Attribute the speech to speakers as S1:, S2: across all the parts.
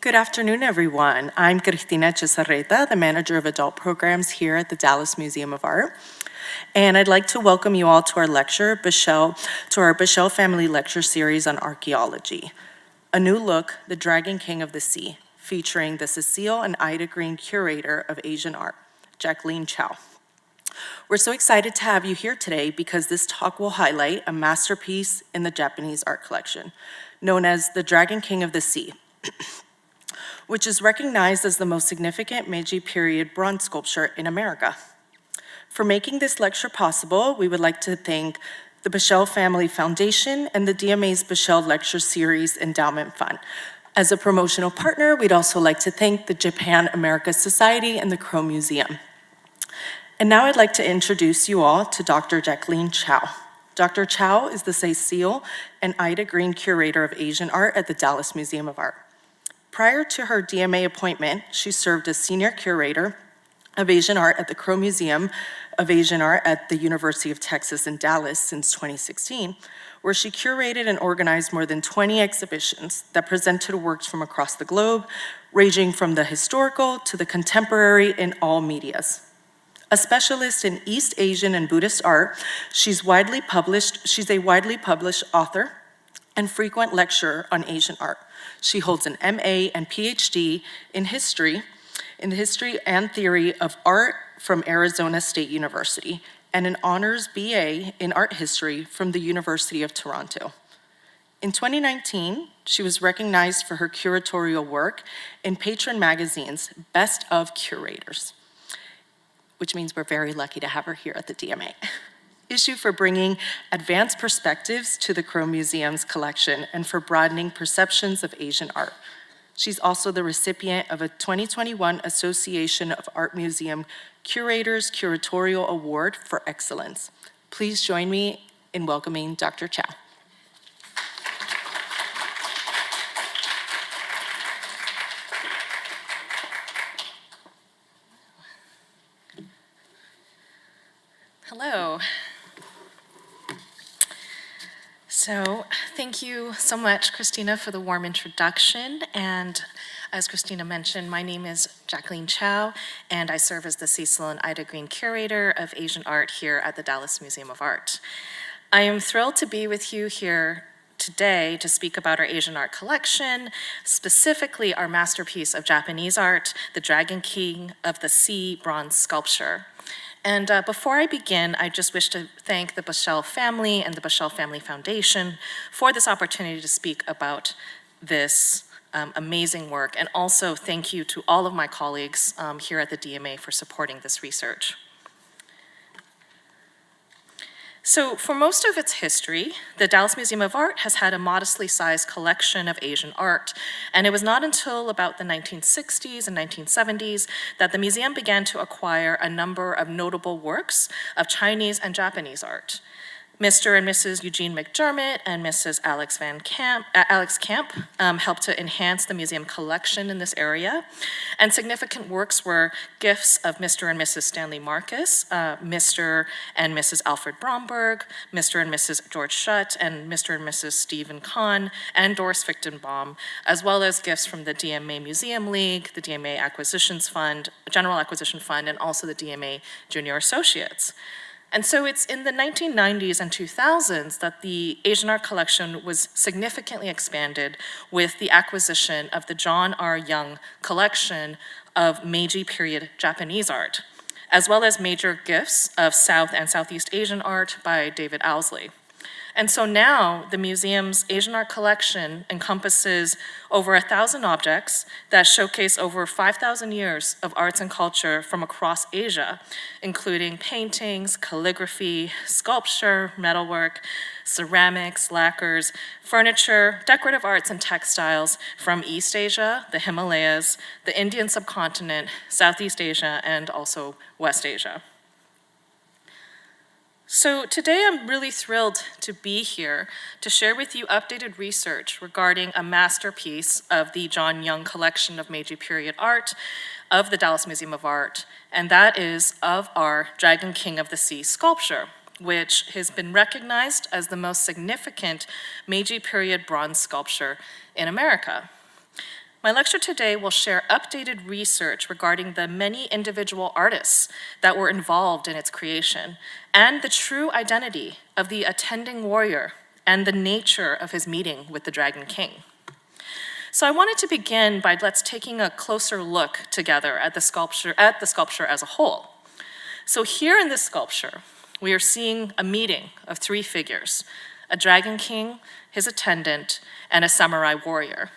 S1: Good afternoon, everyone. I'm Cristina Cesarreta, the manager of adult programs here at the Dallas Museum of Art. And I'd like to welcome you all to our lecture, our Boshell Family Lecture Series on Archaeology. A New Look, The Dragon King of the Sea, featuring the Cecil and Ida Green Curator of Asian Art, Jacqueline Chao. We're so excited to have you here today because this talk will highlight a masterpiece in the Japanese art collection, known as the Dragon King of the Sea, which is recognized as the most significant Meiji period bronze sculpture in America. For making this lecture possible, we would like to thank the Boshell Family Foundation and the DMA's Boshell Lecture Series Endowment Fund. As a promotional partner, we'd also like to thank the Japan America Society and the Crow Museum. And now I'd like to introduce you all to Dr. Jacqueline Chao. Dr. Chao is the Cecil and Ida Green Curator of Asian Art at the Dallas Museum of Art. Prior to her DMA appointment, she served as Senior Curator of Asian Art at the Crow Museum of Asian Art at the University of Texas in Dallas since 2016, where she curated and organized more than 20 exhibitions that presented works from across the globe, ranging from the historical to the contemporary in all medias. A specialist in East Asian and Buddhist art, she's a widely published author and frequent lecturer on Asian art. She holds an MA and PhD in history and theory of art from Arizona State University, and an honors BA in art history from the University of Toronto. In 2019, she was recognized for her curatorial work in Patron magazine's Best of Curators, which means we're very lucky to have her here at the DMA. Issue for bringing advanced perspectives to the Crow Museum's collection and for broadening perceptions of Asian art. She's also the recipient of a 2021 Association of Art Museum Curators Curatorial Award for Excellence. Please join me in welcoming Dr. Chao.
S2: Hello. So thank you so much, Christina, for the warm introduction. And as Christina mentioned, my name is Jacqueline Chao, and I serve as the Cecil and Ida Green Curator of Asian Art here at the Dallas Museum of Art. I am thrilled to be with you here today to speak about our Asian art collection, specifically our masterpiece of Japanese art, the Dragon King of the Sea bronze sculpture. And before I begin, I just wish to thank the Boshell family and the Boshell Family Foundation for this opportunity to speak about this amazing work, and also thank you to all of my colleagues here at the DMA for supporting this research. So for most of its history, the Dallas Museum of Art has had a modestly sized collection of Asian art, and it was not until about the 1960s and 1970s that the museum began to acquire a number of notable works of Chinese and Japanese art. Mr. and Mrs. Eugene McDermott and Mrs. Alex Camp helped to enhance the museum collection in this area. And significant works were gifts of Mr. and Mrs. Stanley Marcus, Mr. and Mrs. Alfred Bromberg, Mr. and Mrs. George Shutt, and Mr. and Mrs. Stephen Kahn, and Doris Fichtenbaum, as well as gifts from the DMA Museum League, the DMA Acquisitions Fund, General Acquisition Fund, and also the DMA Junior Associates. And so it's in the 1990s and 2000s that the Asian art collection was significantly expanded with the acquisition of the John R. Young collection of Meiji period Japanese art, as well as major gifts of South and Southeast Asian art by David Owsley. And so now the museum's Asian art collection encompasses over 1,000 objects that showcase over 5,000 years of arts and culture from across Asia, including paintings, calligraphy, sculpture, metalwork, ceramics, lacquers, furniture, decorative arts, and textiles from East Asia, the Himalayas, the Indian subcontinent, Southeast Asia, and also West Asia. So today I'm really thrilled to be here to share with you updated research regarding a masterpiece of the John Young collection of Meiji period art of the Dallas Museum of Art, and that is of our Dragon King of the Sea sculpture, which has been recognized as the most significant Meiji period bronze sculpture in America. My lecture today will share updated research regarding the many individual artists that were involved in its creation and the true identity of the attending warrior and the nature of his meeting with the Dragon King. So I wanted to begin by let's taking a closer look together at the sculpture as a whole. So here in this sculpture, we are seeing a meeting of three figures: a Dragon King, his attendant, and a samurai warrior.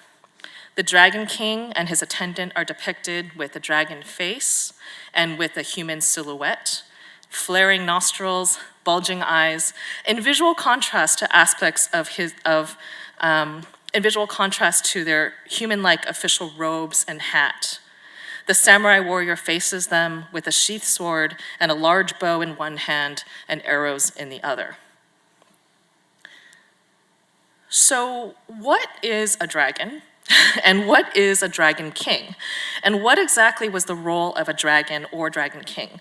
S2: The Dragon King and his attendant are depicted with a dragon face and with a human silhouette, flaring nostrils, bulging eyes, in visual contrast to aspects in visual contrast to their human-like official robes and hat. The samurai warrior faces them with a sheathed sword and a large bow in one hand and arrows in the other. So, what is a dragon? And what is a Dragon King? And what exactly was the role of a dragon or Dragon King?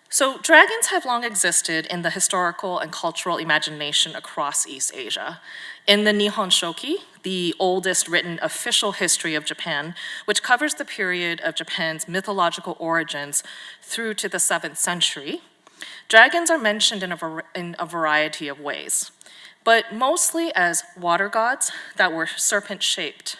S2: So dragons have long existed in the historical and cultural imagination across East Asia. In the Nihon Shoki, the oldest written official history of Japan, which covers the period of Japan's mythological origins through to the 7th century, dragons are mentioned in a variety of ways, but mostly as water gods that were serpent-shaped.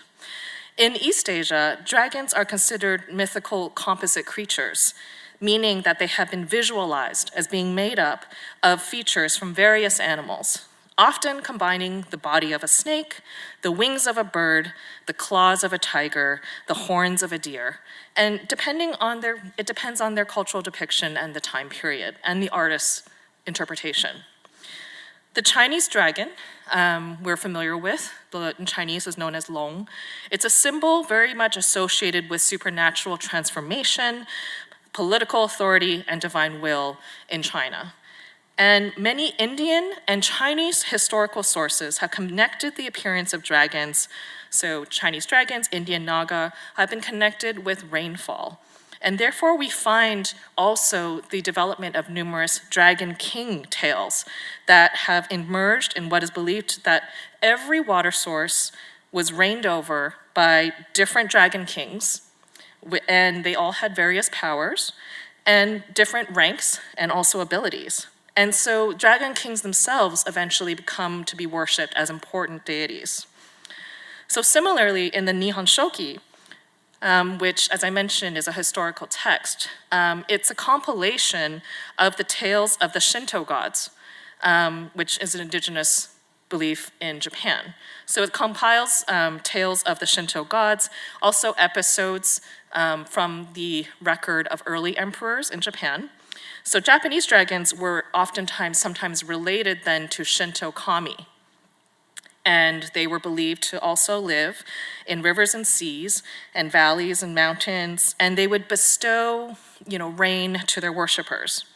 S2: In East Asia, dragons are considered mythical composite creatures, meaning that they have been visualized as being made up of features from various animals, often combining the body of a snake, the wings of a bird, the claws of a tiger, the horns of a deer, and it depends on their cultural depiction and the time period and the artist's interpretation. The Chinese dragon, we're familiar with, in Chinese is known as long. It's a symbol very much associated with supernatural transformation, political authority, and divine will in China. And many Indian and Chinese historical sources have connected the appearance of dragons, so Chinese dragons, Indian Naga, have been connected with rainfall. And therefore we find also the development of numerous Dragon King tales that have emerged in what is believed that every water source was reigned over by different Dragon Kings, and they all had various powers and different ranks and also abilities. And so Dragon Kings themselves eventually become to be worshipped as important deities. So similarly, in the Nihon Shoki, which, as I mentioned, is a historical text, it's a compilation of the tales of the Shinto gods, which is an indigenous belief in Japan. So it compiles tales of the Shinto gods, also episodes from the record of early emperors in Japan. So Japanese dragons were sometimes related then to Shinto kami. And they were believed to also live in rivers and seas and valleys and mountains, and they would bestow, rain to their worshipers.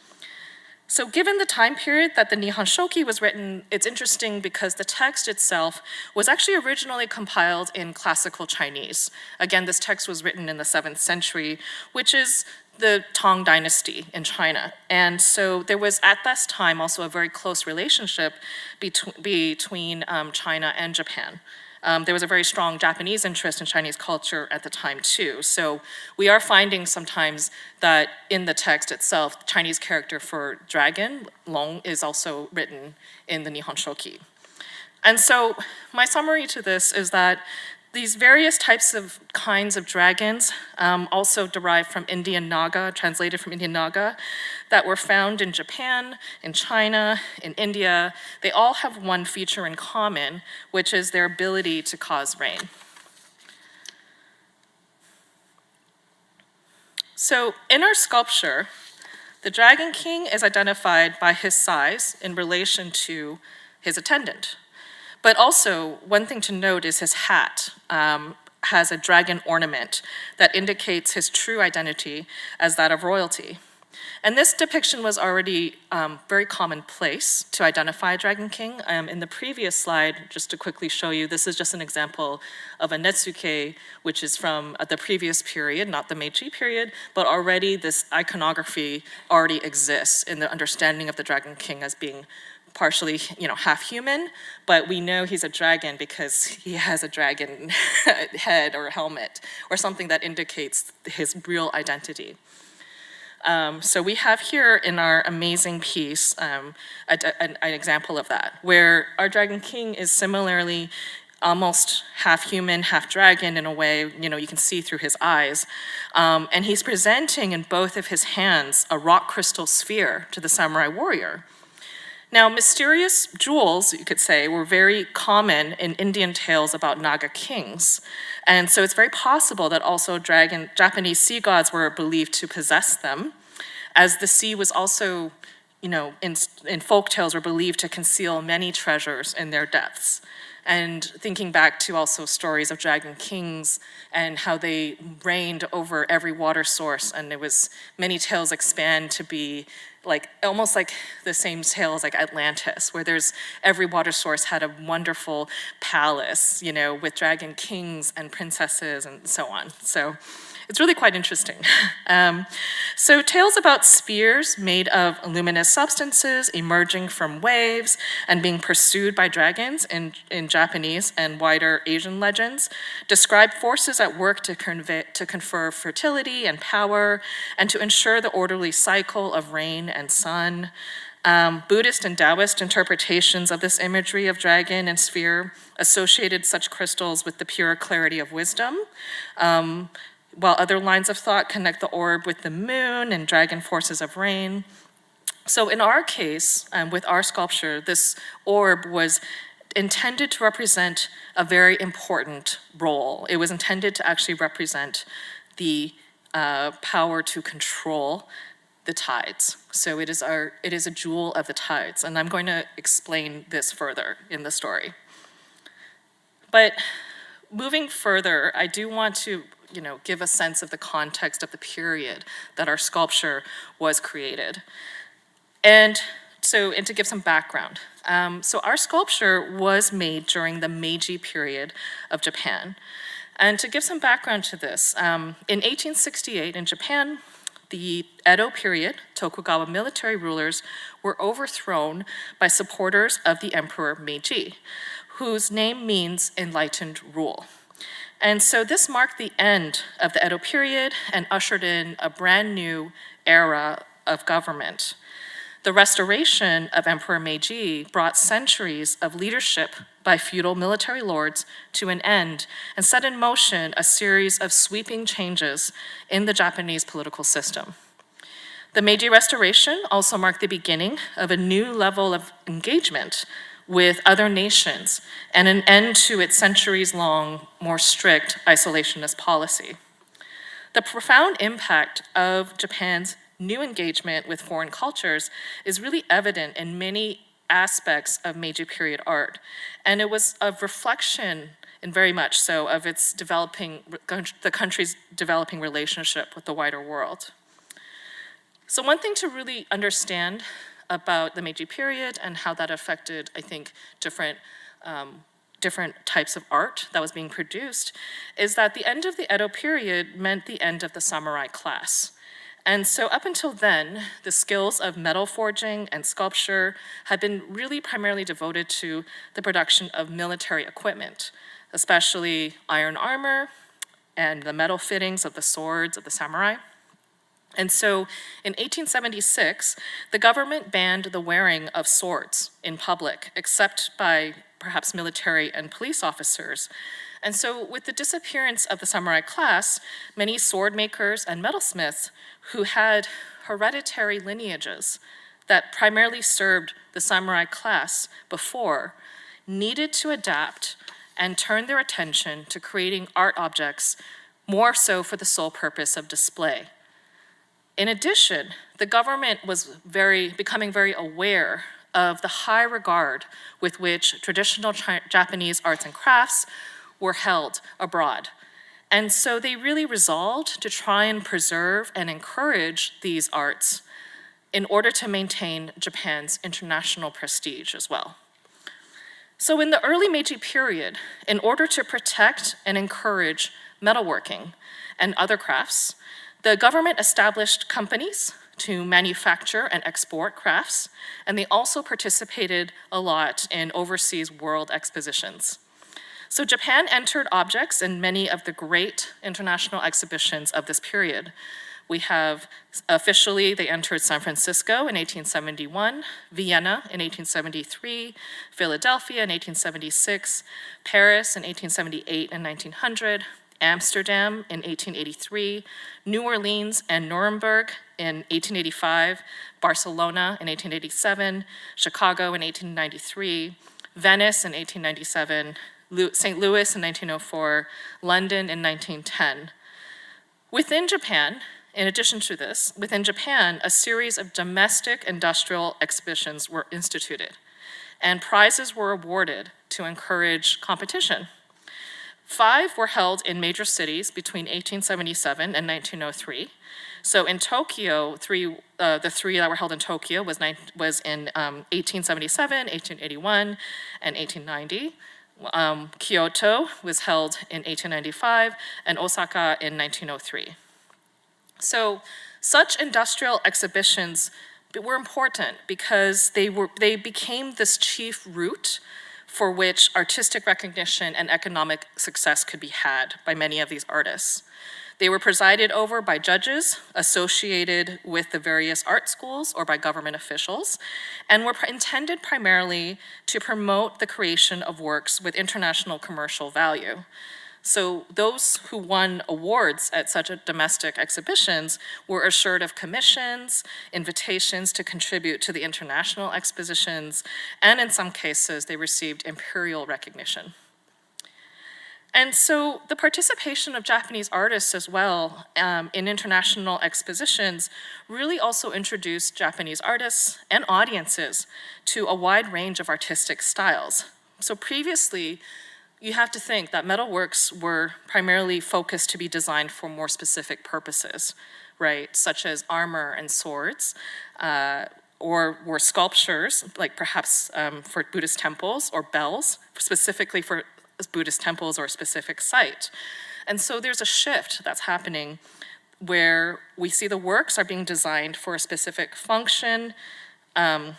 S2: So given the time period that the Nihon Shoki was written, it's interesting because the text itself was actually originally compiled in classical Chinese. Again, this text was written in the 7th century, which is the Tang Dynasty in China. And so there was at this time also a very close relationship between China and Japan. There was a very strong Japanese interest in Chinese culture at the time too. So we are finding sometimes that in the text itself, the Chinese character for dragon, long, is also written in the Nihon Shoki. And so my summary to this is that these various kinds of dragons also derive from Indian Naga, translated from Indian Naga, that were found in Japan, in China, in India. They all have one feature in common, which is their ability to cause rain. So in our sculpture, the Dragon King is identified by his size in relation to his attendant. But also, one thing to note is his hat has a dragon ornament that indicates his true identity as that of royalty. And this depiction was already very commonplace to identify a Dragon King. In the previous slide, just to quickly show you, this is just an example of a netsuke, which is from the previous period, not the Meiji period, but already this iconography already exists in the understanding of the Dragon King as being partially, half human, but we know he's a dragon because he has a dragon head or helmet or something that indicates his real identity. So we have here in our amazing piece an example of that, where our Dragon King is similarly almost half human, half dragon in a way, you can see through his eyes. And he's presenting in both of his hands a rock crystal sphere to the samurai warrior. Now, mysterious jewels, you could say, were very common in Indian tales about Naga kings. And so it's very possible that also Japanese sea gods were believed to possess them, as the sea was also, in folk tales were believed to conceal many treasures in their depths. And thinking back to also stories of dragon kings and how they reigned over every water source, and it was many tales expand to be almost like the same tales like Atlantis, where every water source had a wonderful palace, with dragon kings and princesses and so on. So it's really quite interesting. So tales about spheres made of luminous substances emerging from waves and being pursued by dragons in Japanese and wider Asian legends describe forces at work to confer fertility and power and to ensure the orderly cycle of rain and sun. Buddhist and Taoist interpretations of this imagery of dragon and sphere associated such crystals with the pure clarity of wisdom, while other lines of thought connect the orb with the moon and dragon forces of rain. So in our case, with our sculpture, this orb was intended to represent a very important role. It was intended to actually represent the power to control the tides. So it is a jewel of the tides, and I'm going to explain this further in the story. But moving further, I do want to give a sense of the context of the period that our sculpture was created. And to give some background. So our sculpture was made during the Meiji period of Japan. And to give some background to this, in 1868 in Japan, the Edo period, Tokugawa military rulers were overthrown by supporters of the Emperor Meiji, whose name means enlightened rule. And so this marked the end of the Edo period and ushered in a brand new era of government. The restoration of Emperor Meiji brought centuries of leadership by feudal military lords to an end and set in motion a series of sweeping changes in the Japanese political system. The Meiji Restoration also marked the beginning of a new level of engagement with other nations and an end to its centuries-long, more strict isolationist policy. The profound impact of Japan's new engagement with foreign cultures is really evident in many aspects of Meiji period art, and it was a reflection, and very much so, of the country's developing relationship with the wider world. So one thing to really understand about the Meiji period and how that affected, I think, different types of art that was being produced is that the end of the Edo period meant the end of the samurai class. And so up until then, the skills of metal forging and sculpture had been really primarily devoted to the production of military equipment, especially iron armor and the metal fittings of the swords of the samurai. And so in 1876, the government banned the wearing of swords in public, except by perhaps military and police officers. And so with the disappearance of the samurai class, many sword makers and metalsmiths who had hereditary lineages that primarily served the samurai class before needed to adapt and turn their attention to creating art objects more so for the sole purpose of display. In addition, the government was becoming very aware of the high regard with which traditional Japanese arts and crafts were held abroad. And so they really resolved to try and preserve and encourage these arts in order to maintain Japan's international prestige as well. So in the early Meiji period, in order to protect and encourage metalworking and other crafts, the government established companies to manufacture and export crafts, and they also participated a lot in overseas world expositions. So Japan entered objects in many of the great international exhibitions of this period. We have, officially, they entered San Francisco in 1871, Vienna in 1873, Philadelphia in 1876, Paris in 1878 and 1900, Amsterdam in 1883, New Orleans and Nuremberg in 1885, Barcelona in 1887, Chicago in 1893, Venice in 1897, St. Louis in 1904, London in 1910. Within Japan, in addition to this, within Japan, a series of domestic industrial exhibitions were instituted, and prizes were awarded to encourage competition. 5 were held in major cities between 1877 and 1903. So in Tokyo, the 3 that were held in Tokyo was in 1877, 1881, and 1890. Kyoto was held in 1895, and Osaka in 1903. So such industrial exhibitions were important because they became this chief route for which artistic recognition and economic success could be had by many of these artists. They were presided over by judges associated with the various art schools or by government officials, and were intended primarily to promote the creation of works with international commercial value. So those who won awards at such domestic exhibitions were assured of commissions, invitations to contribute to the international expositions, and in some cases, they received imperial recognition. And so the participation of Japanese artists as well in international expositions really also introduced Japanese artists and audiences to a wide range of artistic styles. So previously, you have to think that metalworks were primarily focused to be designed for more specific purposes, right? Such as armor and swords, or were sculptures, like perhaps for Buddhist temples, or bells, specifically for Buddhist temples or a specific site. And so there's a shift that's happening where we see the works are being designed for a specific function and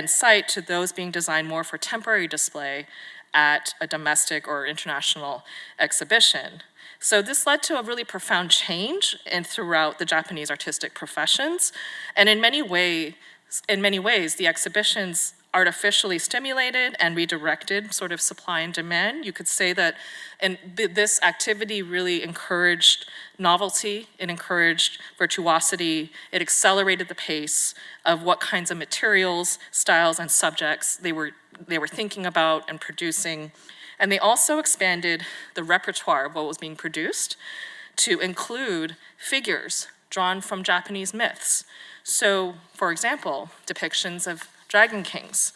S2: site to those being designed more for temporary display at a domestic or international exhibition. So this led to a really profound change throughout the Japanese artistic professions. And in many ways, the exhibitions artificially stimulated and redirected sort of supply and demand. You could say that this activity really encouraged novelty, it encouraged virtuosity, it accelerated the pace of what kinds of materials, styles, and subjects they were thinking about and producing. And they also expanded the repertoire of what was being produced to include figures drawn from Japanese myths. So, for example, depictions of dragon kings,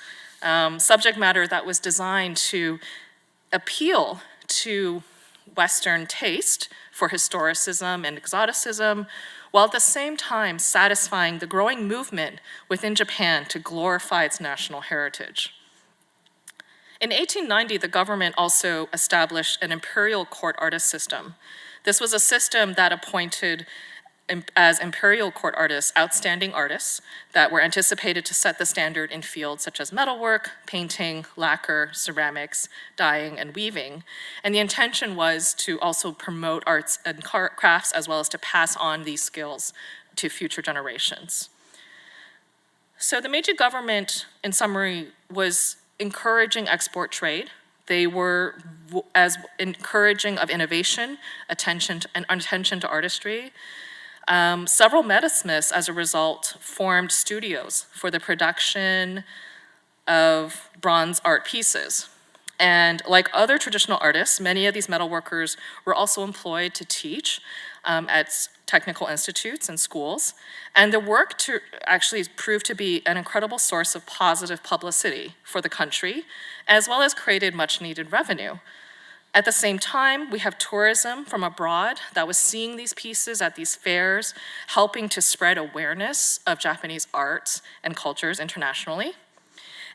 S2: subject matter that was designed to appeal to Western taste for historicism and exoticism, while at the same time satisfying the growing movement within Japan to glorify its national heritage. In 1890, the government also established an imperial court artist system. This was a system that appointed as imperial court artists, outstanding artists that were anticipated to set the standard in fields such as metalwork, painting, lacquer, ceramics, dyeing, and weaving. And the intention was to also promote arts and crafts as well as to pass on these skills to future generations. So the Meiji government, in summary, was encouraging export trade. They were as encouraging of innovation, attention to artistry. Several metalsmiths, as a result, formed studios for the production of bronze art pieces. And like other traditional artists, many of these metalworkers were also employed to teach at technical institutes and schools. And their work actually proved to be an incredible source of positive publicity for the country, as well as created much needed revenue. At the same time, we have tourism from abroad that was seeing these pieces at these fairs, helping to spread awareness of Japanese arts and cultures internationally.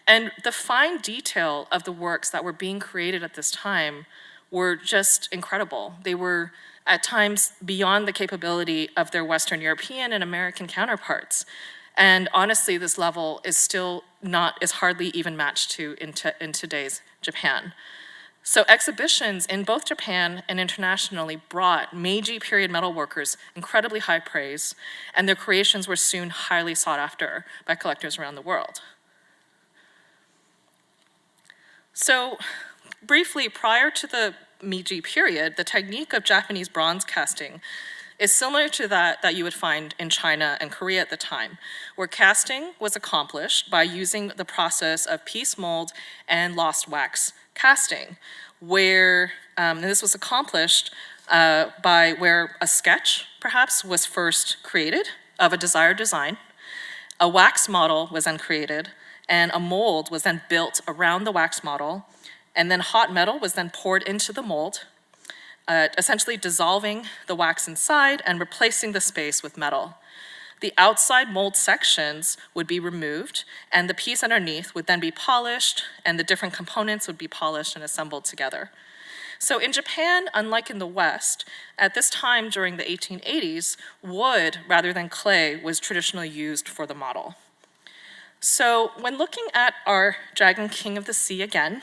S2: And the fine detail of the works that were being created at this time were just incredible. They were at times beyond the capability of their Western European and American counterparts. And honestly, this level is hardly even matched to in today's Japan. So exhibitions in both Japan and internationally brought Meiji period metalworkers incredibly high praise, and their creations were soon highly sought after by collectors around the world. So briefly, prior to the Meiji period, the technique of Japanese bronze casting is similar to that you would find in China and Korea at the time, where casting was accomplished by using the process of piece mold and lost wax casting, where and this was accomplished by where a sketch, perhaps, was first created of a desired design, a wax model was then created, and a mold was then built around the wax model, and then hot metal was then poured into the mold, essentially dissolving the wax inside and replacing the space with metal. The outside mold sections would be removed, and the piece underneath would then be polished, and the different components would be polished and assembled together. So in Japan, unlike in the West, at this time during the 1880s, wood rather than clay was traditionally used for the model. So when looking at our Dragon King of the Sea again,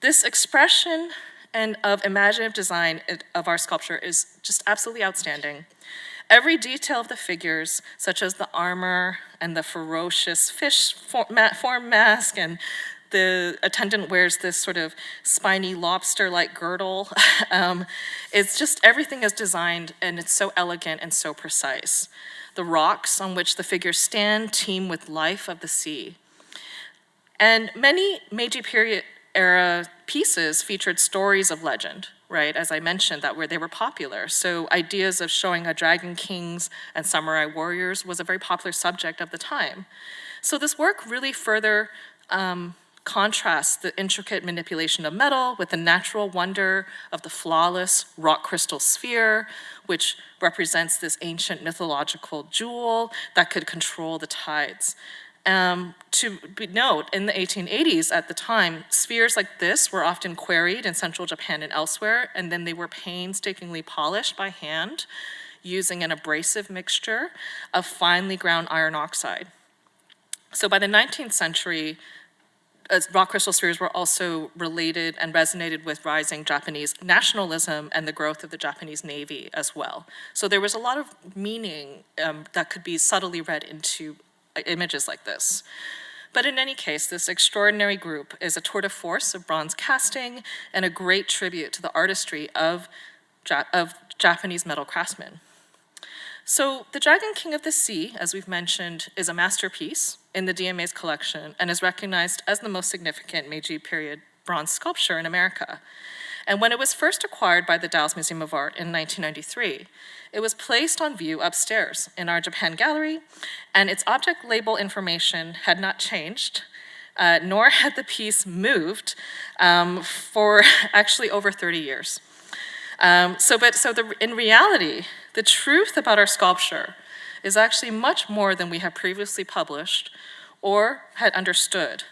S2: this expression and of imaginative design of our sculpture is just absolutely outstanding. Every detail of the figures, such as the armor and the ferocious fish form mask, and the attendant wears this sort of spiny lobster-like girdle, it's just everything is designed and it's so elegant and so precise. The rocks on which the figures stand teem with life of the sea. And many Meiji period era pieces featured stories of legend, right, as I mentioned, they were popular. So ideas of showing a dragon kings and samurai warriors was a very popular subject of the time. So this work really further contrasts the intricate manipulation of metal with the natural wonder of the flawless rock crystal sphere, which represents this ancient mythological jewel that could control the tides. To note, in the 1880s at the time, spheres like this were often quarried in central Japan and elsewhere, and then they were painstakingly polished by hand using an abrasive mixture of finely ground iron oxide. So by the 19th century, rock crystal spheres were also related and resonated with rising Japanese nationalism and the growth of the Japanese Navy as well. So there was a lot of meaning that could be subtly read into images like this. But in any case, this extraordinary group is a tour de force of bronze casting and a great tribute to the artistry of Japanese metal craftsmen. So the Dragon King of the Sea, as we've mentioned, is a masterpiece in the DMA's collection and is recognized as the most significant Meiji period bronze sculpture in America. And when it was first acquired by the Dallas Museum of Art in 1993, it was placed on view upstairs in our Japan gallery, and its object label information had not changed, nor had the piece moved for actually over 30 years. In reality, the truth about our sculpture is actually much more than we have previously published or had understood.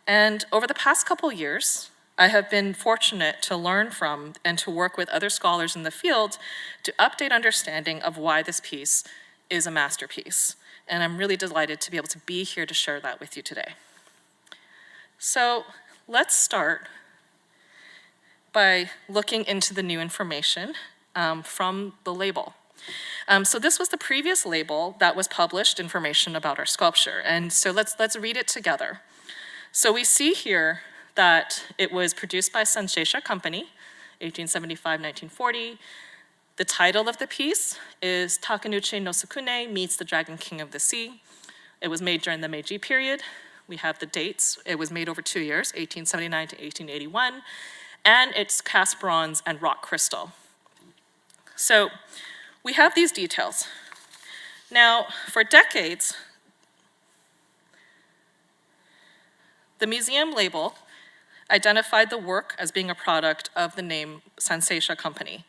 S2: And over the past couple years, I have been fortunate to learn from and to work with other scholars in the field to update understanding of why this piece is a masterpiece. And I'm really delighted to be able to be here to share that with you today. So let's start by looking into the new information from the label. So this was the previous label that was published information about our sculpture. And so let's read it together. So we see here that it was produced by Sanseisha Company, 1875-1940. The title of the piece is Takenouchi no Sukune meets the Dragon King of the Sea. It was made during the Meiji period. We have the dates. It was made over 2 years, 1879 to 1881, and it's cast bronze and rock crystal. So we have these details. Now, for decades, the museum label identified the work as being a product of the name Sanseisha Company.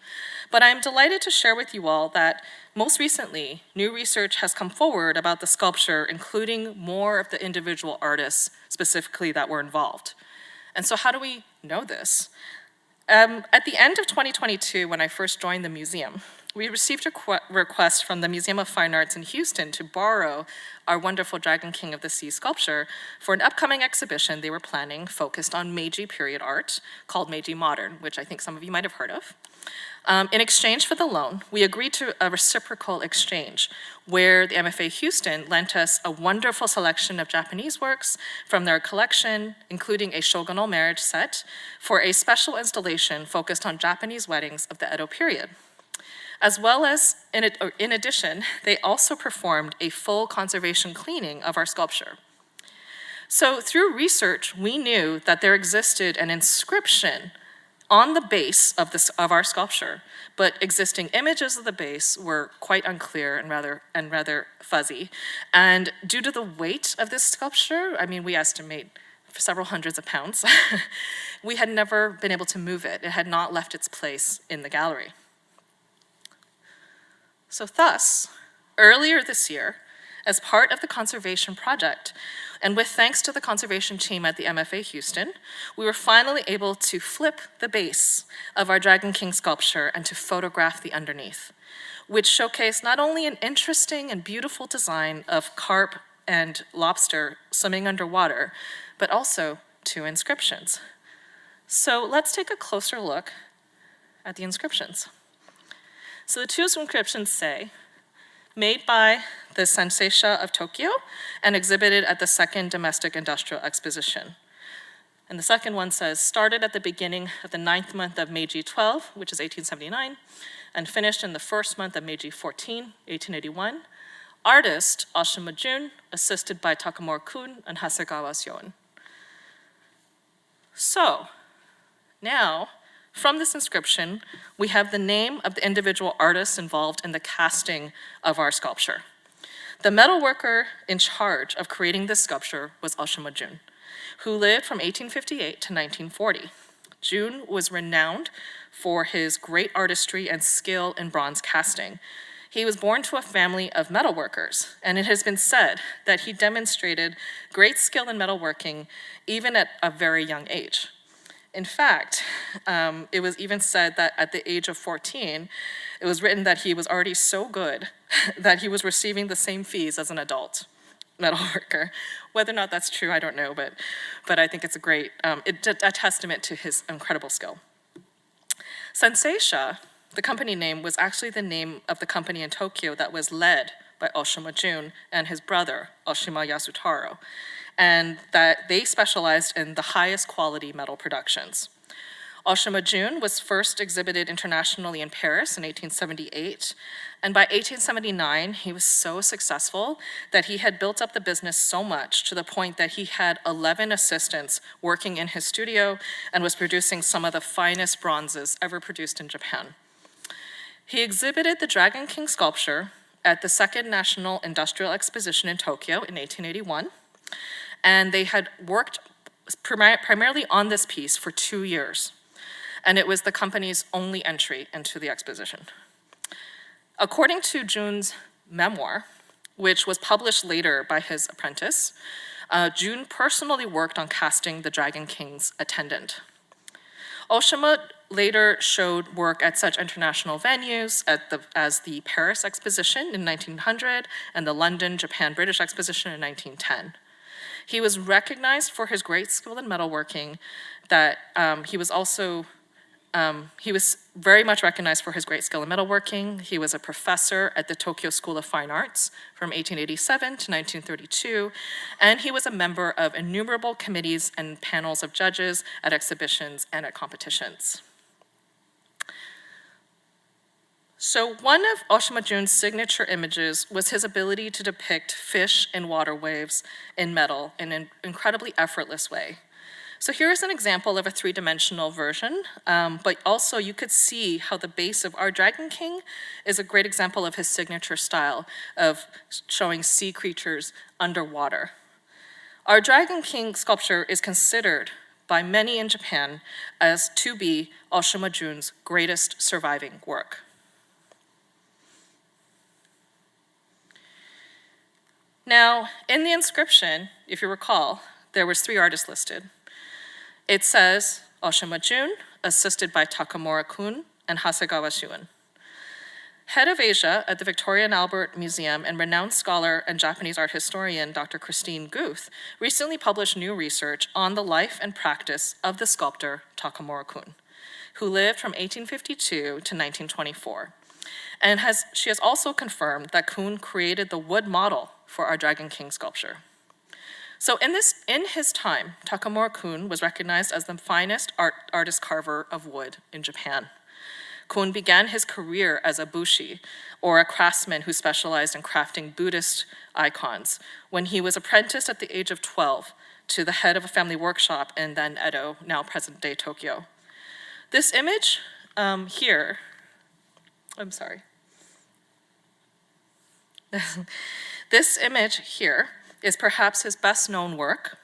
S2: But I'm delighted to share with you all that most recently, new research has come forward about the sculpture, including more of the individual artists specifically that were involved. And so how do we know this? At the end of 2022, when I first joined the museum, we received a request from the Museum of Fine Arts in Houston to borrow our wonderful Dragon King of the Sea sculpture for an upcoming exhibition they were planning focused on Meiji period art called Meiji Modern, which I think some of you might have heard of. In exchange for the loan, we agreed to a reciprocal exchange where the MFA Houston lent us a wonderful selection of Japanese works from their collection, including a shogunal marriage set, for a special installation focused on Japanese weddings of the Edo period. As well as, in addition, they also performed a full conservation cleaning of our sculpture. So through research, we knew that there existed an inscription on the base of our sculpture, but existing images of the base were quite unclear and rather fuzzy. And due to the weight of this sculpture, I mean, we estimate several hundreds of pounds, we had never been able to move it. It had not left its place in the gallery. So thus, earlier this year, as part of the conservation project, and with thanks to the conservation team at the MFA Houston, we were finally able to flip the base of our Dragon King sculpture and to photograph the underneath, which showcased not only an interesting and beautiful design of carp and lobster swimming underwater, but also 2 inscriptions. So let's take a closer look at the inscriptions. So the 2 inscriptions say, made by the Sanseisha of Tokyo and exhibited at the 2nd Domestic Industrial Exposition. And the second one says, started at the beginning of the 9th month of Meiji 12, which is 1879, and finished in the 1st month of Meiji 14, 1881. Artist, Oshima Jun, assisted by Takamura-kun and Hasegawa Syon. So, now, from this inscription, we have the name of the individual artists involved in the casting of our sculpture. The metalworker in charge of creating this sculpture was Oshima Jun, who lived from 1858 to 1940. Jun was renowned for his great artistry and skill in bronze casting. He was born to a family of metalworkers, and it has been said that he demonstrated great skill in metalworking even at a very young age. In fact, it was even said that at the age of 14, it was written that he was already so good that he was receiving the same fees as an adult metalworker. Whether or not that's true, I don't know, but I think it's a testament to his incredible skill. Sanseisha, the company name, was actually the name of the company in Tokyo that was led by Oshima Jun and his brother, Oshima Yasutaro, and that they specialized in the highest quality metal productions. Oshima Jun was first exhibited internationally in Paris in 1878, and by 1879, he was so successful that he had built up the business so much to the point that he had 11 assistants working in his studio and was producing some of the finest bronzes ever produced in Japan. He exhibited the Dragon King sculpture at the 2nd National Industrial Exposition in Tokyo in 1881, and they had worked primarily on this piece for 2 years, and it was the company's only entry into the exposition. According to Jun's memoir, which was published later by his apprentice, Jun personally worked on casting the Dragon King's attendant. Oshima later showed work at such international venues as the Paris Exposition in 1900 and the London, Japan, British Exposition in 1910. He was recognized for his great skill in metalworking, he was very much recognized for his great skill in metalworking. He was a professor at the Tokyo School of Fine Arts from 1887 to 1932, and he was a member of innumerable committees and panels of judges at exhibitions and at competitions. So one of Oshima Jun's signature images was his ability to depict fish and water waves in metal in an incredibly effortless way. So here's an example of a 3-dimensional version, but also you could see how the base of our Dragon King is a great example of his signature style of showing sea creatures underwater. Our Dragon King sculpture is considered by many in Japan as to be Oshima Jun's greatest surviving work. Now, in the inscription, if you recall, there was 3 artists listed. It says, Oshima Jun, assisted by Takamura-kun and Hasegawa-shuen. Head of Asia at the Victoria and Albert Museum and renowned scholar and Japanese art historian Dr. Christine Guth recently published new research on the life and practice of the sculptor Takamura-kun, who lived from 1852 to 1924. And she has also confirmed that Kun created the wood model for our Dragon King sculpture. So in his time, Takamura-kun was recognized as the finest artist carver of wood in Japan. Kun began his career as a bushi, or a craftsman who specialized in crafting Buddhist icons, when he was apprenticed at the age of 12 to the head of a family workshop in then Edo, now present-day Tokyo. This image here, I'm sorry. This image here is perhaps his best-known work,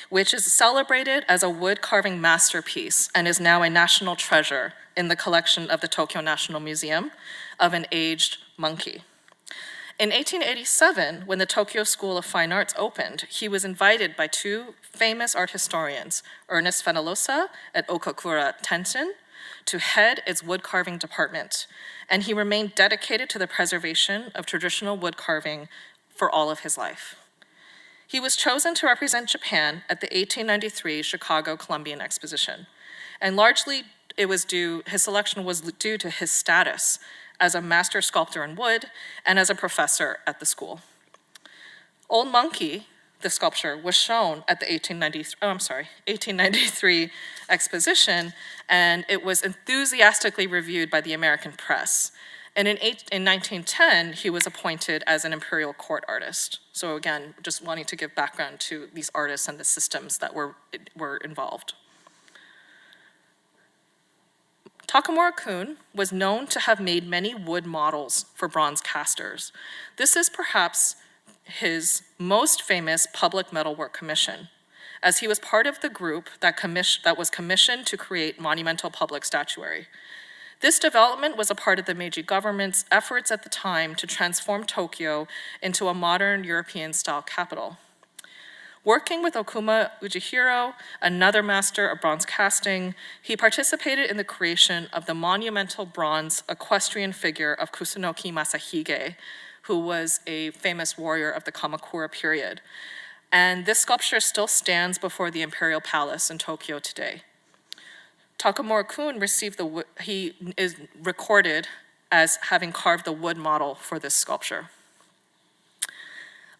S2: which is celebrated as a wood carving masterpiece and is now a national treasure in the collection of the Tokyo National Museum of an aged monkey. In 1887, when the Tokyo School of Fine Arts opened, he was invited by two famous art historians, Ernest Fenollosa and Okakura Tenshin, to head its wood carving department, and he remained dedicated to the preservation of traditional wood carving for all of his life. He was chosen to represent Japan at the 1893 Chicago Columbian Exposition, and largely his selection was due to his status as a master sculptor in wood and as a professor at the school. Old Monkey, the sculpture, was shown at the 1893 exposition, and it was enthusiastically reviewed by the American press. And in 1910, he was appointed as an imperial court artist. So again, just wanting to give background to these artists and the systems that were involved. Takamura-kun was known to have made many wood models for bronze casters. This is perhaps his most famous public metalwork commission, as he was part of the group that was commissioned to create monumental public statuary. This development was a part of the Meiji government's efforts at the time to transform Tokyo into a modern European-style capital. Working with Okuma Ujihiro, another master of bronze casting, he participated in the creation of the monumental bronze equestrian figure of Kusunoki Masahige, who was a famous warrior of the Kamakura period. And this sculpture still stands before the Imperial Palace in Tokyo today. Takamura-kun he is recorded as having carved the wood model for this sculpture.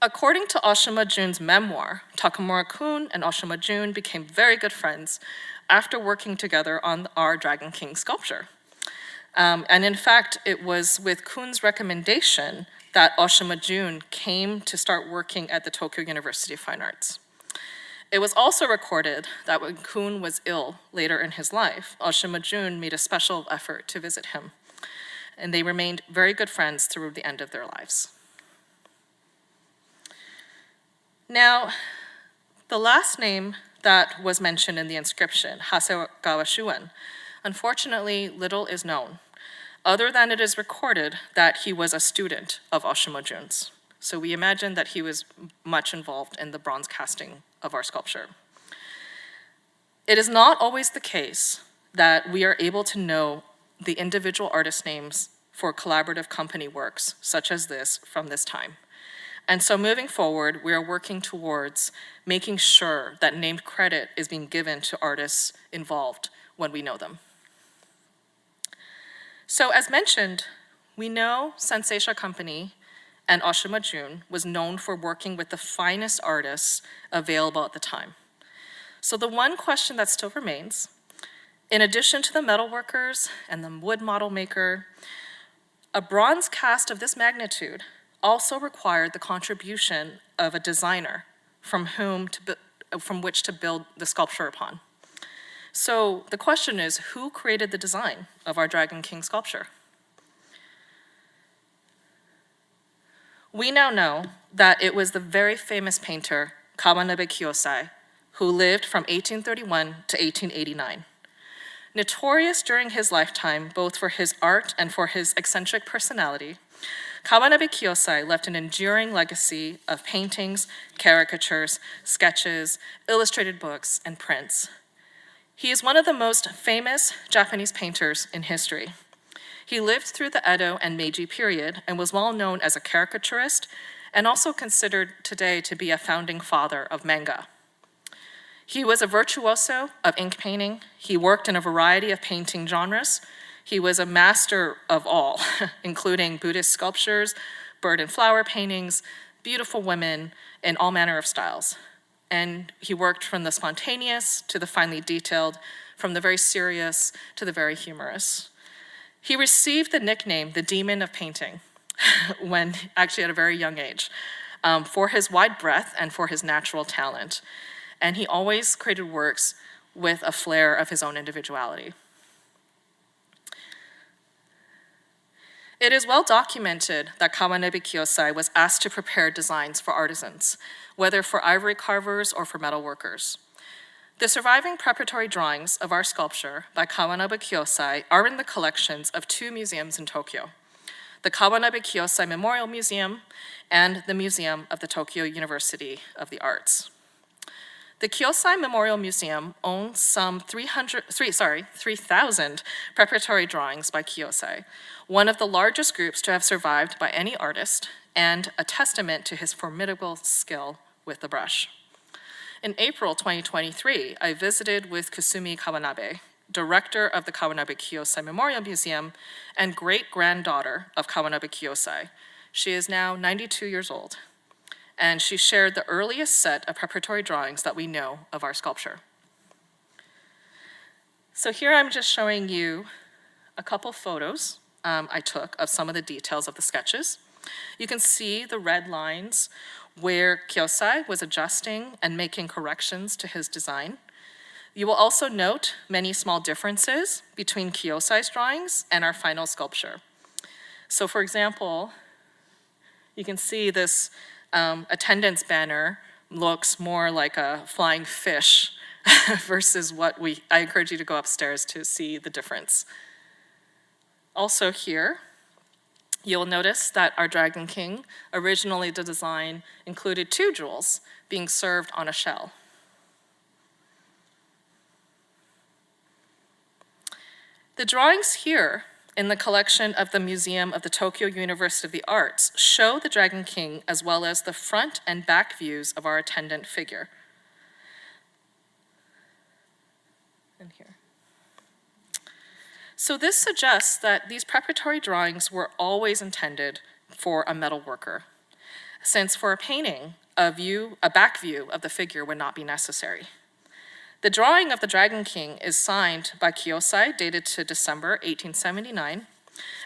S2: According to Oshima Jun's memoir, Takamura-kun and Oshima Jun became very good friends after working together on our Dragon King sculpture. And in fact, it was with Kun's recommendation that Oshima Jun came to start working at the Tokyo University of Fine Arts. It was also recorded that when Kun was ill later in his life, Oshima Jun made a special effort to visit him, and they remained very good friends through the end of their lives. Now, the last name that was mentioned in the inscription, Hasegawa-shuen, unfortunately, little is known, other than it is recorded that he was a student of Oshima Jun's. So we imagine that he was much involved in the bronze casting of our sculpture. It is not always the case that we are able to know the individual artist names for collaborative company works, such as this, from this time. And so moving forward, we are working towards making sure that named credit is being given to artists involved when we know them. So as mentioned, we know Sanseisha Company and Oshima Jun was known for working with the finest artists available at the time. So the one question that still remains, in addition to the metalworkers and the wood model maker, a bronze cast of this magnitude also required the contribution of a designer from which to build the sculpture upon. So the question is, who created the design of our Dragon King sculpture? We now know that it was the very famous painter Kawanobe Kiyosai, who lived from 1831 to 1889. Notorious during his lifetime, both for his art and for his eccentric personality, Kawanobe Kiyosai left an enduring legacy of paintings, caricatures, sketches, illustrated books, and prints. He is one of the most famous Japanese painters in history. He lived through the Edo and Meiji period and was well known as a caricaturist and also considered today to be a founding father of manga. He was a virtuoso of ink painting. He worked in a variety of painting genres. He was a master of all, including Buddhist sculptures, bird and flower paintings, beautiful women in all manner of styles. And he worked from the spontaneous to the finely detailed, from the very serious to the very humorous. He received the nickname, the Demon of Painting, when actually at a very young age, for his wide breadth and for his natural talent. And he always created works with a flair of his own individuality. It is well documented that Kawanobe Kiyosai was asked to prepare designs for artisans, whether for ivory carvers or for metal workers. The surviving preparatory drawings of our sculpture by Kawanobe Kiyosai are in the collections of 2 museums in Tokyo, the Kawanobe Kiyosai Memorial Museum and the Museum of the Tokyo University of the Arts. The Kiyosai Memorial Museum owns some 3,000 preparatory drawings by Kiyosai, one of the largest groups to have survived by any artist and a testament to his formidable skill with the brush. In April 2023, I visited with Kusumi Kawanabe, director of the Kawanobe Kiyosai Memorial Museum and great-granddaughter of Kawanobe Kiyosai. She is now 92 years old, and she shared the earliest set of preparatory drawings that we know of our sculpture. So here I'm just showing you a couple photos I took of some of the details of the sketches. You can see the red lines where Kiyosai was adjusting and making corrections to his design. You will also note many small differences between Kiyosai's drawings and our final sculpture. So for example, you can see this attendance banner looks more like a flying fish versus what I encourage you to go upstairs to see the difference. Also here, you'll notice that our Dragon King, originally the design included 2 jewels being served on a shell. The drawings here in the collection of the Museum of the Tokyo University of the Arts show the Dragon King as well as the front and back views of our attendant figure. And here. So this suggests that these preparatory drawings were always intended for a metal worker, since for a painting, a back view of the figure would not be necessary. The drawing of the Dragon King is signed by Kiyosai, dated to December 1879,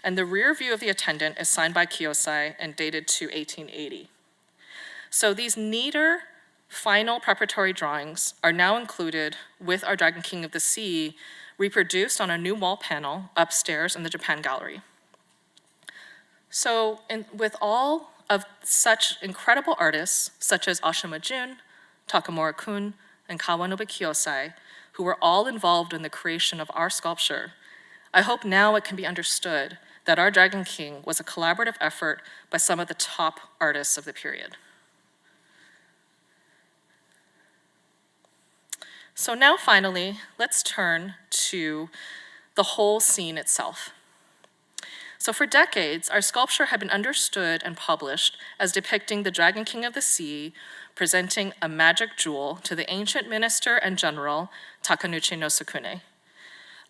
S2: and the rear view of the attendant is signed by Kiyosai and dated to 1880. So these neater final preparatory drawings are now included with our Dragon King of the Sea, reproduced on a new wall panel upstairs in the Japan Gallery. So with all of such incredible artists, such as Ashima Jun, Takamura-kun, and Kawanobe Kiyosai, who were all involved in the creation of our sculpture, I hope now it can be understood that our Dragon King was a collaborative effort by some of the top artists of the period. So now finally, let's turn to the whole scene itself. So for decades, our sculpture had been understood and published as depicting the Dragon King of the Sea presenting a magic jewel to the ancient minister and general Takenouchi no Sukune,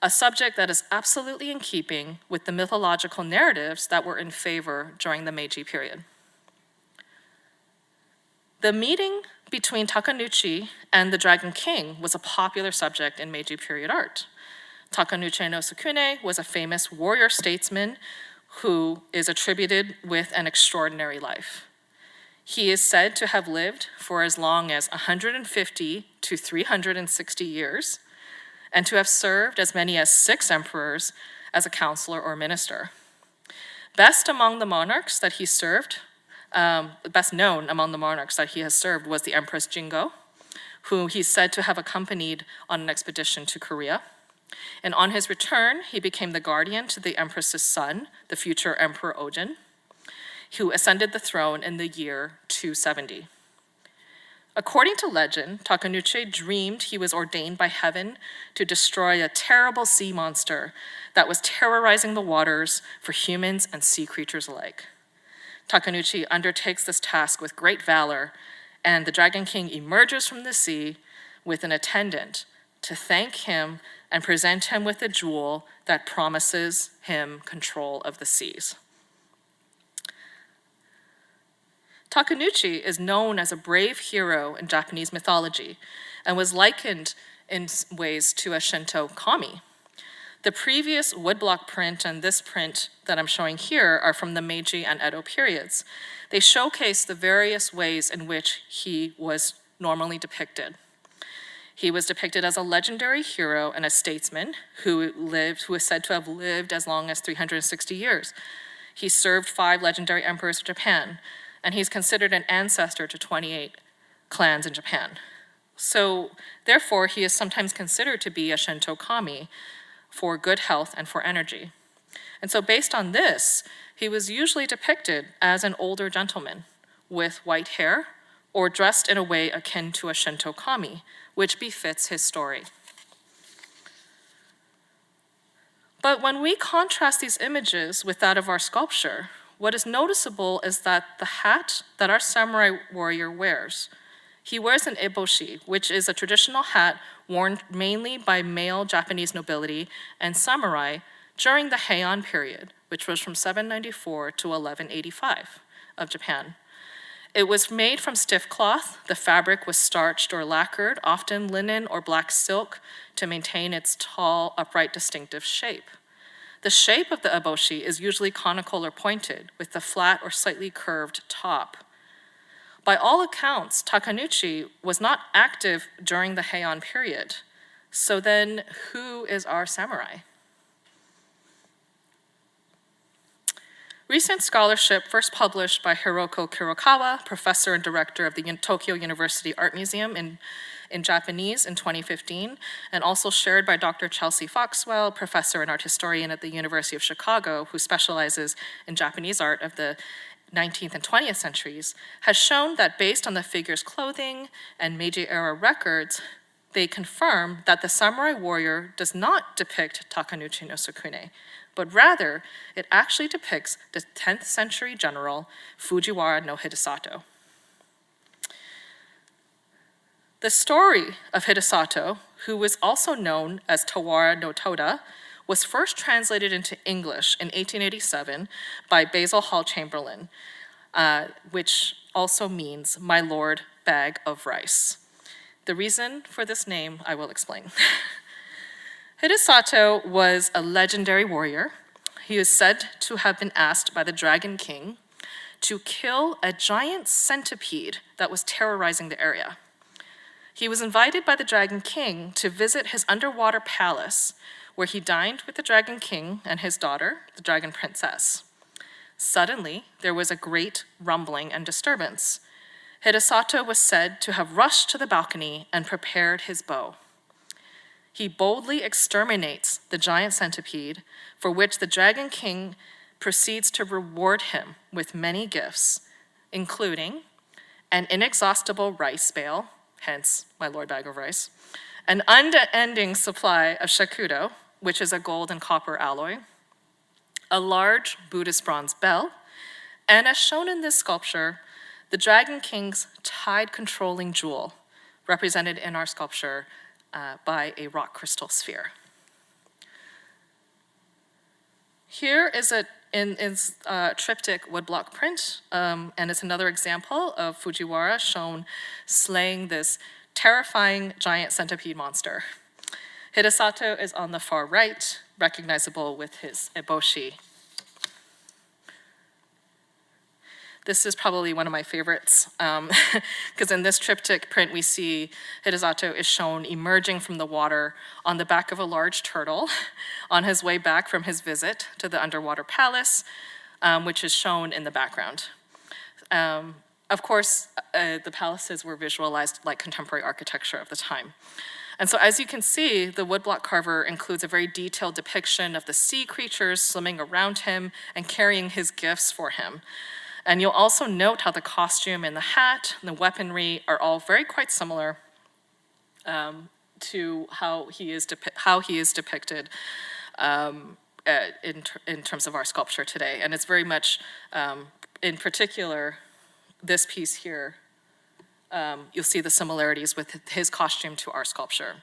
S2: a subject that is absolutely in keeping with the mythological narratives that were in favor during the Meiji period. The meeting between Takenouchi and the Dragon King was a popular subject in Meiji period art. Takenouchi no Sukune was a famous warrior statesman who is attributed with an extraordinary life. He is said to have lived for as long as 150 to 360 years, and to have served as many as 6 emperors as a counselor or minister. Best known among the monarchs that he has served was the Empress Jingo, who he's said to have accompanied on an expedition to Korea. And on his return, he became the guardian to the Empress's son, the future Emperor Ojin, who ascended the throne in the year 270. According to legend, Takenouchi dreamed he was ordained by heaven to destroy a terrible sea monster that was terrorizing the waters for humans and sea creatures alike. Takenouchi undertakes this task with great valor, and the Dragon King emerges from the sea with an attendant to thank him and present him with a jewel that promises him control of the seas. Takenouchi is known as a brave hero in Japanese mythology and was likened in ways to a Shinto kami. The previous woodblock print and this print that I'm showing here are from the Meiji and Edo periods. They showcase the various ways in which he was normally depicted. He was depicted as a legendary hero and a statesman who is said to have lived as long as 360 years. He served 5 legendary emperors of Japan, and he's considered an ancestor to 28 clans in Japan. So therefore, he is sometimes considered to be a Shinto kami for good health and for energy. And so based on this, he was usually depicted as an older gentleman with white hair or dressed in a way akin to a Shinto kami, which befits his story. But when we contrast these images with that of our sculpture, what is noticeable is that the hat that our samurai warrior wears, he wears an eboshi, which is a traditional hat worn mainly by male Japanese nobility and samurai during the Heian period, which was from 794 to 1185 of Japan. It was made from stiff cloth. The fabric was starched or lacquered, often linen or black silk, to maintain its tall, upright, distinctive shape. The shape of the eboshi is usually conical or pointed, with the flat or slightly curved top. By all accounts, Takenouchi was not active during the Heian period. So then, who is our samurai? Recent scholarship, first published by Hiroko Kurokawa, professor and director of the Tokyo University Art Museum in Japanese in 2015, and also shared by Dr. Chelsea Foxwell, professor and art historian at the University of Chicago, who specializes in Japanese art of the 19th and 20th centuries, has shown that based on the figure's clothing and Meiji-era records, they confirm that the samurai warrior does not depict Takenouchi no Sukune, but rather it actually depicts the 10th century general Fujiwara no Hidesato. The story of Hidesato, who was also known as Tawara no Toda, was first translated into English in 1887 by Basil Hall Chamberlain, which also means my lord bag of rice. The reason for this name I will explain. Hidesato was a legendary warrior. He is said to have been asked by the Dragon King to kill a giant centipede that was terrorizing the area. He was invited by the Dragon King to visit his underwater palace, where he dined with the Dragon King and his daughter, the Dragon Princess. Suddenly, there was a great rumbling and disturbance. Hidesato was said to have rushed to the balcony and prepared his bow. He boldly exterminates the giant centipede, for which the Dragon King proceeds to reward him with many gifts, including an inexhaustible rice bale, hence my lord bag of rice, an unending supply of shakudo, which is a gold and copper alloy, a large Buddhist bronze bell, and as shown in this sculpture, the Dragon King's tide-controlling jewel, represented in our sculpture by a rock crystal sphere. Here is a triptych woodblock print, and it's another example of Fujiwara shown slaying this terrifying giant centipede monster. Hidesato is on the far right, recognizable with his eboshi. This is probably one of my favorites, because in this triptych print we see Hidesato is shown emerging from the water on the back of a large turtle on his way back from his visit to the underwater palace, which is shown in the background. Of course, the palaces were visualized like contemporary architecture of the time. And so as you can see, the woodblock carver includes a very detailed depiction of the sea creatures swimming around him and carrying his gifts for him. And you'll also note how the costume and the hat and the weaponry are all quite similar to how he is depicted in terms of our sculpture today. And it's very much, in particular, this piece here, you'll see the similarities with his costume to our sculpture.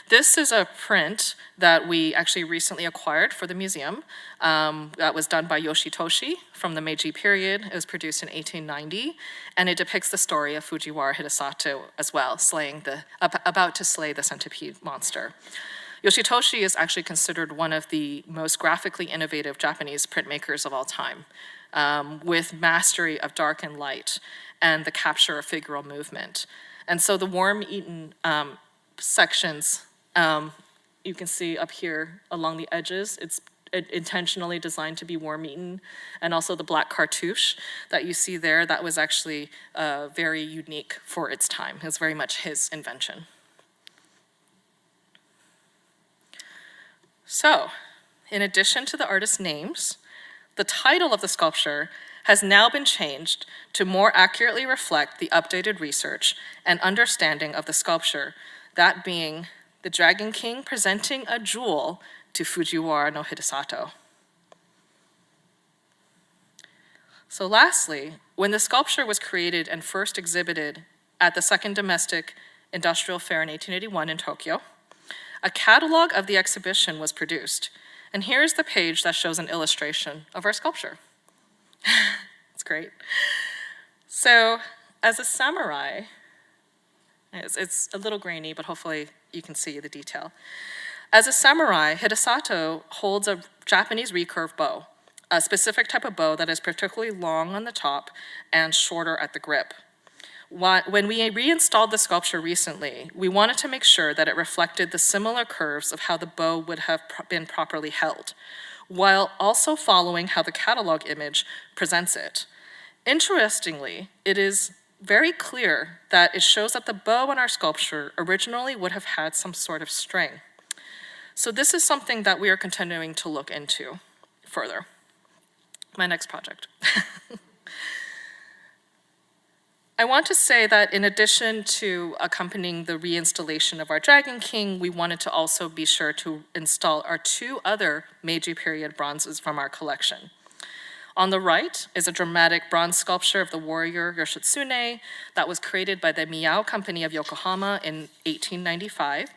S2: This is a print that we actually recently acquired for the museum that was done by Yoshitoshi from the Meiji period. It was produced in 1890, and it depicts the story of Fujiwara Hidesato as well, about to slay the centipede monster. Yoshitoshi is actually considered one of the most graphically innovative Japanese printmakers of all time, with mastery of dark and light and the capture of figural movement. And so the worm-eaten sections, you can see up here along the edges, it's intentionally designed to be worm-eaten. And also the black cartouche that you see there, that was actually very unique for its time. It was very much his invention. So, in addition to the artist's names, the title of the sculpture has now been changed to more accurately reflect the updated research and understanding of the sculpture, that being the Dragon King presenting a jewel to Fujiwara no Hidesato. So lastly, when the sculpture was created and first exhibited at the Second Domestic Industrial Fair in 1881 in Tokyo, a catalog of the exhibition was produced. And here's the page that shows an illustration of our sculpture. It's great. So, as a samurai, it's a little grainy, but hopefully you can see the detail. As a samurai, Hidesato holds a Japanese recurve bow, a specific type of bow that is particularly long on the top and shorter at the grip. When we reinstalled the sculpture recently, we wanted to make sure that it reflected the similar curves of how the bow would have been properly held, while also following how the catalog image presents it. Interestingly, it is very clear that it shows that the bow on our sculpture originally would have had some sort of string. So this is something that we are continuing to look into further. My next project. I want to say that in addition to accompanying the reinstallation of our Dragon King, we wanted to also be sure to install our two other Meiji period bronzes from our collection. On the right is a dramatic bronze sculpture of the warrior Yoshitsune that was created by the Miyao Company of Yokohama in 1895.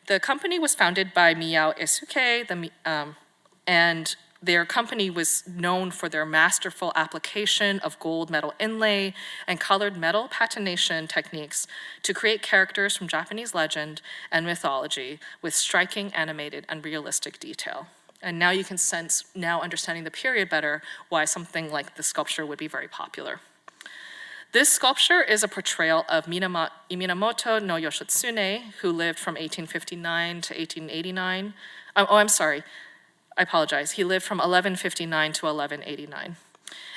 S2: The company was founded by Miyao Esuke, and their company was known for their masterful application of gold metal inlay and colored metal patination techniques to create characters from Japanese legend and mythology with striking animated and realistic detail. And now you can sense, now understanding the period better, why something like this sculpture would be very popular. This sculpture is a portrayal of Minamoto no Yoshitsune, who lived from 1859 to 1889. I'm sorry. I apologize, he lived from 1159 to 1189.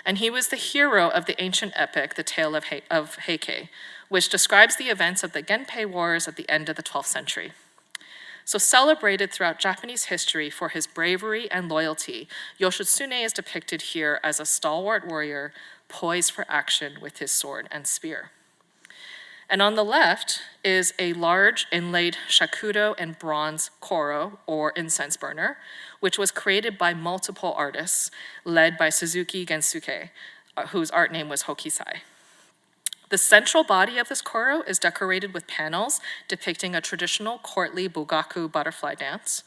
S2: And he was the hero of the ancient epic, The Tale of Heike, which describes the events of the Genpei Wars at the end of the 12th century. So celebrated throughout Japanese history for his bravery and loyalty, Yoshitsune is depicted here as a stalwart warrior poised for action with his sword and spear. And on the left is a large inlaid shakudo and bronze koro, or incense burner, which was created by multiple artists, led by Suzuki Gensuke, whose art name was Hokisai. The central body of this koro is decorated with panels depicting a traditional courtly bugaku butterfly dance,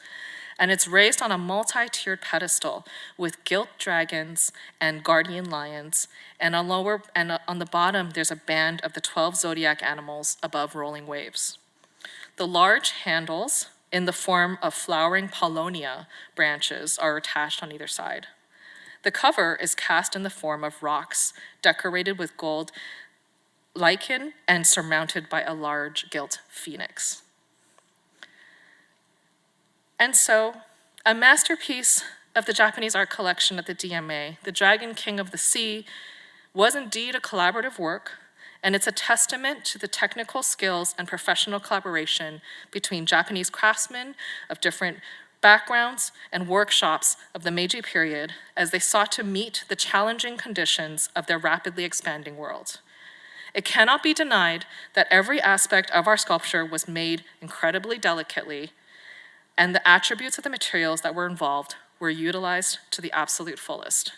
S2: and it's raised on a multi-tiered pedestal with gilt dragons and guardian lions, and on the bottom there's a band of the 12 zodiac animals above rolling waves. The large handles in the form of flowering paulownia branches are attached on either side. The cover is cast in the form of rocks decorated with gold lichen and surmounted by a large gilt phoenix. And so, a masterpiece of the Japanese art collection at the DMA, The Dragon King of the Sea, was indeed a collaborative work, and it's a testament to the technical skills and professional collaboration between Japanese craftsmen of different backgrounds, and workshops of the Meiji period as they sought to meet the challenging conditions of their rapidly expanding world. It cannot be denied that every aspect of our sculpture was made incredibly delicately, and the attributes of the materials that were involved were utilized to the absolute fullest.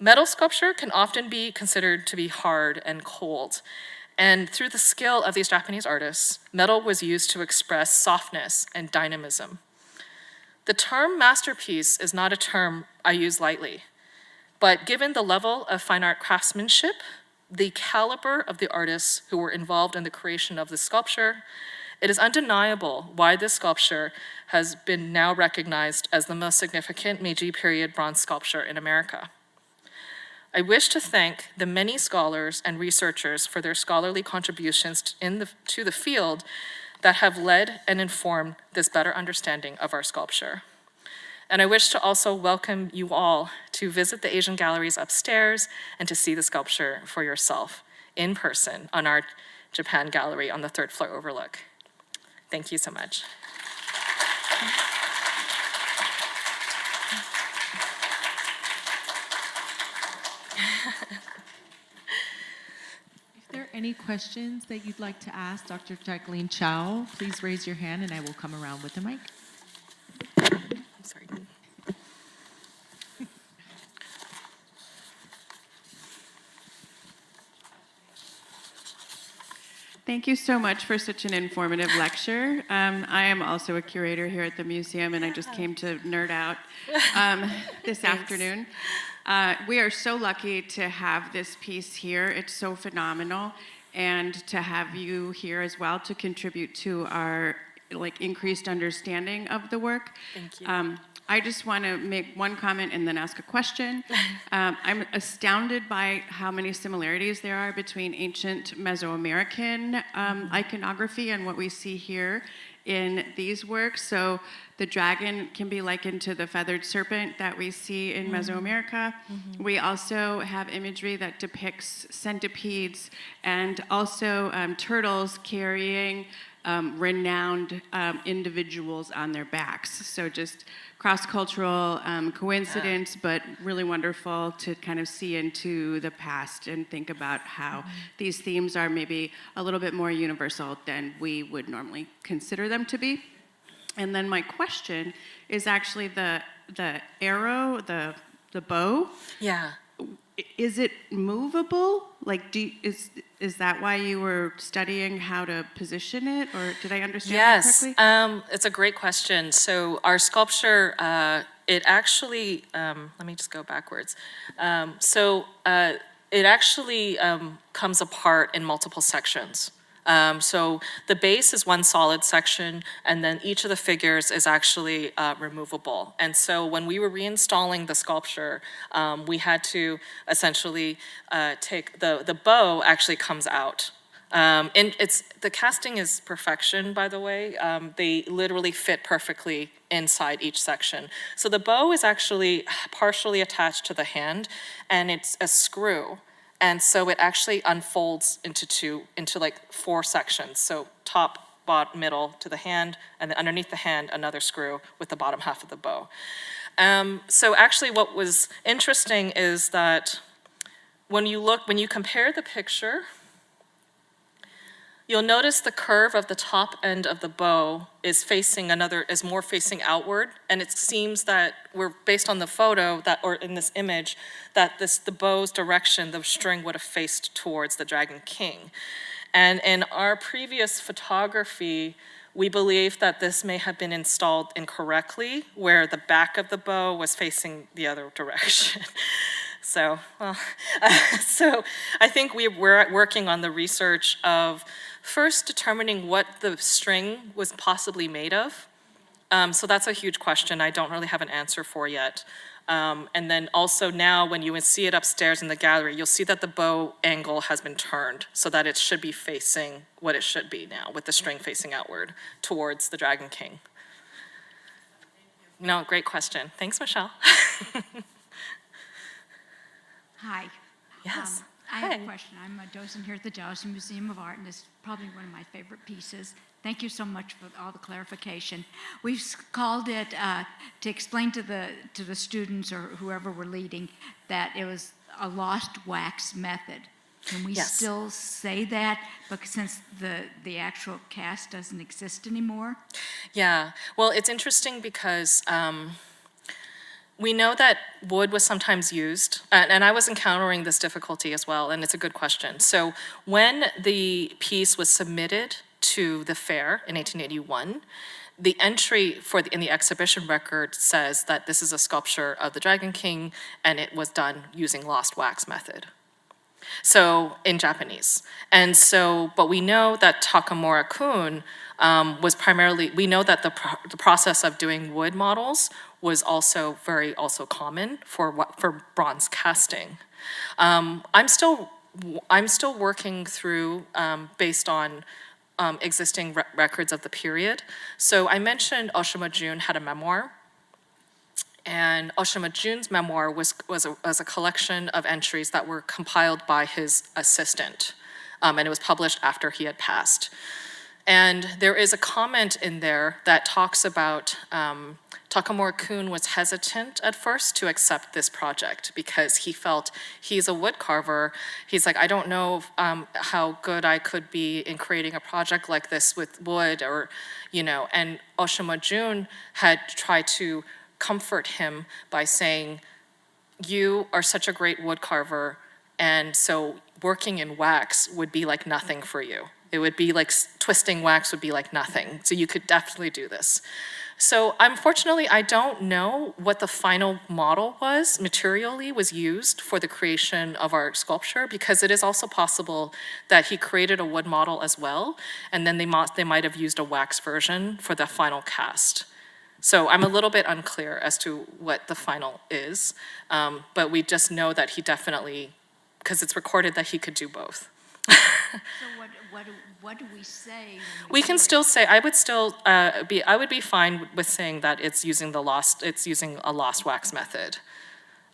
S2: Metal sculpture can often be considered to be hard and cold, and through the skill of these Japanese artists, metal was used to express softness and dynamism. The term masterpiece is not a term I use lightly, but given the level of fine art craftsmanship, the caliber of the artists who were involved in the creation of the sculpture, it is undeniable why this sculpture has been now recognized as the most significant Meiji period bronze sculpture in America. I wish to thank the many scholars and researchers for their scholarly contributions to the field that have led and informed this better understanding of our sculpture. And I wish to also welcome you all to visit the Asian galleries upstairs and to see the sculpture for yourself in person on our Japan gallery on the third floor overlook. Thank you so much.
S3: If there are any questions that you'd like to ask Dr. Jacqueline Chao, please raise your hand and I will come around with the mic.
S2: I'm sorry.
S4: Thank you so much for such an informative lecture. I am also a curator here at the museum, and I just came to nerd out this afternoon. We are so lucky to have this piece here. It's so phenomenal, and to have you here as well to contribute to our increased understanding of the work.
S2: Thank you.
S4: I just want to make one comment and then ask a question. I'm astounded by how many similarities there are between ancient Mesoamerican iconography and what we see here in these works. So the dragon can be likened to the feathered serpent that we see in Mesoamerica. We also have imagery that depicts centipedes and also turtles carrying renowned individuals on their backs. So just cross-cultural coincidence, but really wonderful to kind of see into the past and think about how these themes are maybe a little bit more universal than we would normally consider them to be. And then my question is actually the arrow, the bow.
S2: Yeah.
S4: Is it movable? Is that why you were studying how to position it, or did I understand that correctly?
S2: Yes, it's a great question. So our sculpture, it actually, let me just go backwards. It actually comes apart in multiple sections. So the base is one solid section, and then each of the figures is actually removable. And so when we were reinstalling the sculpture, we had to essentially take the bow actually comes out. And the casting is perfection, by the way. They literally fit perfectly inside each section. So the bow is actually partially attached to the hand, and it's a screw. And so it actually unfolds into like 4 sections. So top, bottom, middle to the hand, and then underneath the hand, another screw with the bottom half of the bow. So actually what was interesting is that when you compare the picture, you'll notice the curve of the top end of the bow is more facing outward, and it seems that we're based on the photo or in this image, that the bow's direction, the string would have faced towards the Dragon King. And in our previous photography, we believe that this may have been installed incorrectly, where the back of the bow was facing the other direction. So I think we're working on the research of first determining what the string was possibly made of. So that's a huge question I don't really have an answer for yet. And then also now when you see it upstairs in the gallery, you'll see that the bow angle has been turned so that it should be facing what it should be now, with the string facing outward towards the Dragon King. No, great question. Thanks, Michelle.
S5: Hi.
S2: Yes.
S5: I have a question. I'm a docent here at the Dallas Museum of Art, and this is probably one of my favorite pieces. Thank you so much for all the clarification. We've called it to explain to the students or whoever we're leading that it was a lost wax method. Can we
S2: Yes.
S5: still say that, because since the actual cast doesn't exist anymore?
S2: Yeah, well, it's interesting because we know that wood was sometimes used, and I was encountering this difficulty as well, and it's a good question. So when the piece was submitted to the fair in 1881, the entry in the exhibition record says that this is a sculpture of the Dragon King, and it was done using lost wax method. So in Japanese. And so, but we know that Takamura-kun was primarily, we know that the process of doing wood models was also also common for bronze casting. I'm still working through based on existing records of the period. So I mentioned Oshima Jun had a memoir. And Oshima Jun's memoir was a collection of entries that were compiled by his assistant, and it was published after he had passed. And there is a comment in there that talks about Takamura-kun was hesitant at first to accept this project because he felt he's a wood carver. He's like, I don't know how good I could be in creating a project like this with wood, or, and Oshima Jun had tried to comfort him by saying, you are such a great wood carver, and so working in wax would be like nothing for you. It would be like twisting wax would be like nothing. So you could definitely do this. So unfortunately, I don't know what the final model materially was used for the creation of our sculpture, because it is also possible that he created a wood model as well, and then they might have used a wax version for the final cast. So I'm a little bit unclear as to what the final is, but we just know that he definitely, because it's recorded that he could do both.
S5: So what do we say?
S2: We can still say, I would be fine with saying that it's using a lost wax method.